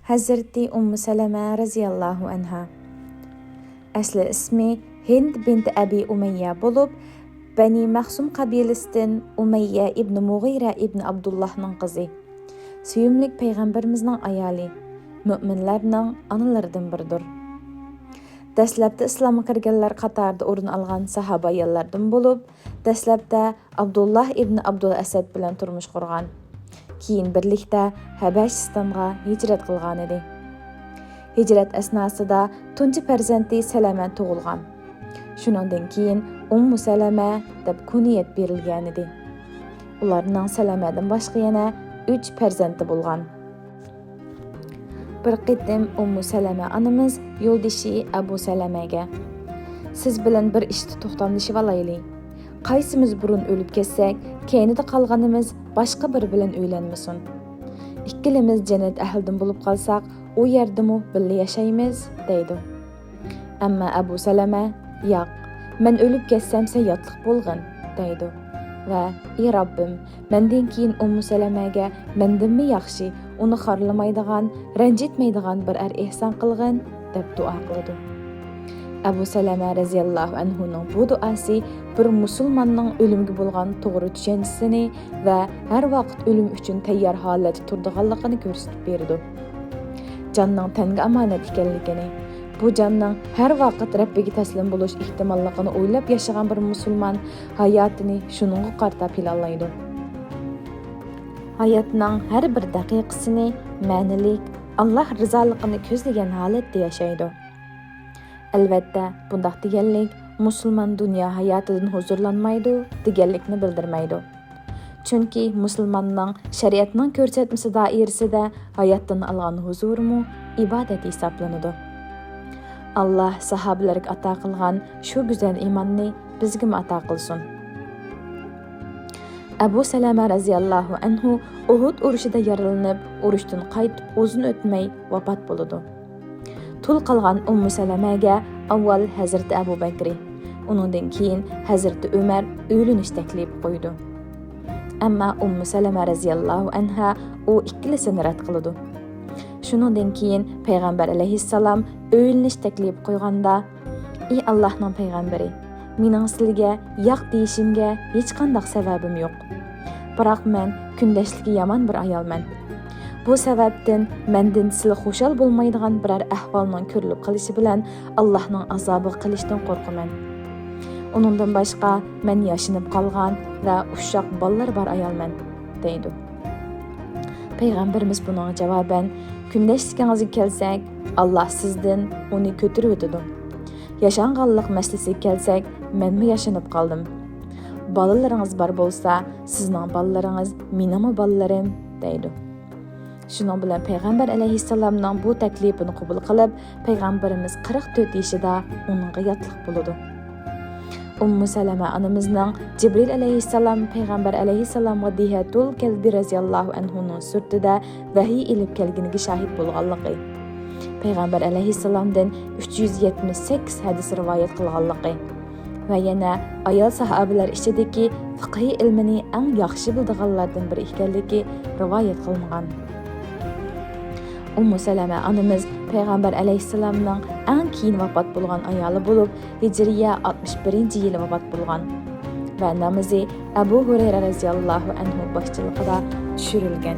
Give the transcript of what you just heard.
Hazreti Salama raziyallahu anha. Asli ismi Hind bint Abi Umayya bo'lib, Bani Mahsum qabilasidan Umayya ibn Mughira ibn Abdullahning qizi. Suyumlik payg'ambarimizning ayoli, mu'minlarning onalaridan biridir. Dastlabda islomga kirganlar qatorida o'rin olgan sahaba ayollardan bo'lib, dastlabda Abdullah ibn Abdul Asad bilan turmush qurgan. Keyin birlikda Habashistonga hijrat qilgan edi. Hijrat asnosida tunji farzandi Salama tug'ilgan. Shuningdan keyin Salama deb kuniyat berilgan edi. Ularning Salamadan boshqa yana 3 farzandi bo'lgan. Bir qitim Salama onamiz yo'ldishi Abu Salamaga: "Siz bilan bir ishni to'xtamlashib olaylik. Qaysimiz burun o'lib ketsak, keyinida qolganimiz boshqa bir bilan uylanmasin. Ikkilimiz jannat ahlidan bo'lib qolsak, u yerdami birga yashaymiz" deydi. Ammo Abu Salama: "Yo'q, men o'lib ketsam sen yotliq bo'lgin" deydi. Va "Ey Robbim, mendan keyin Salamaga mendinmi yaxshi, uni xorlamaydigan, ranjitmaydigan bir ihson qilgin" deb duo qildi. Abu Salama raziyallahu anhuning bu duosi bir musulmonning o'limga bo'lgan to'g'ri tushunchisini va har vaqt o'lim uchun tayyor holatda turadiganligini ko'rsatib berdi. Jonning tanga omonat ekanligini, bu jonning har vaqt Rabbiga taslim bo'lish ehtimolligini o'ylab yashagan bir musulmon hayotini shuningga qarata planlaydi. Hayotning har bir daqiqasini ma'nilik, Alloh rizoligini ko'zlagan holatda yashaydi. Albatta, bundaq deganlik musulmon dunyo hayotidan huzurlanmaydi deganlikni bildirmaydi. Chunki musulmonning shariatning ko'rsatmasi doirasida hayotdan olgan huzurmu ibodat hisoblanadi. Alloh sahobalarga ato qilgan shu go'zal iymonni bizga ato qilsin. Abu Salama raziyallahu anhu Uhud urushida yaralanib, urushdan qaytib uzun o'tmay vafot bo'ldi. Tul qolgan Salamaga avval Hazreti Abu Bakr, uningdan keyin Hazreti Umar o'linish taklif qo'ydi. Ammo Salama raziyallahu anha u ikkilisini rad qildi. Shuningdan keyin payg'ambar alayhissalom o'linish taklif qo'yganda: "Ey Allohning payg'ambari, mening sizga yo'q deyishimga hech qanday sababim yo'q. Biroq men kundashligi yomon bir ayolman. Bu sababdan mendan sizga xushal bo'lmaydigan biror ahvolning ko'rilib qolishi bilan Allohning azobi qilishdan qo'rqaman. Uningdan boshqa men yashinib qolgan va ushoq bolalar bor ayolman" deydi. Payg'ambarimiz buning javoban: "Kundashligingizga kelsak, Alloh sizdan uni ko'tarib o'tadi. Yashanganlik masalasiga kelsak, menmi yashinib qoldim. Bolalaringiz bor bo'lsa, sizning bolalaringiz menimi bolalarim" deydi. Shuning bilan payg'ambar alayhissalomning bu taklifini qabul qilib, payg'ambarimiz 44 yoshida uningga yotliq bo'ldi. Salama onamizning Jibril alayhissalom payg'ambar alayhissalomga Dihatul Kalbi raziyallohu anhuning surtida vahiy ilib kelganiga shahid bo'lganligi, payg'ambar alayhissalomdan 378 hadis rivoyat qilganligi va yana ayol sahobalar ichidagi fiqhiy ilmini eng yaxshi bildiganlardan biri ekanligi rivoyat qilingan. Salama onamiz payg'ambar alayhissalomning eng keyin vafot bo'lgan ayoli bo'lib, Hijriya 61-yili vafot bo'lgan va namozi Abu Hurayra raziyallohu anhu boshchiligida tushirilgan.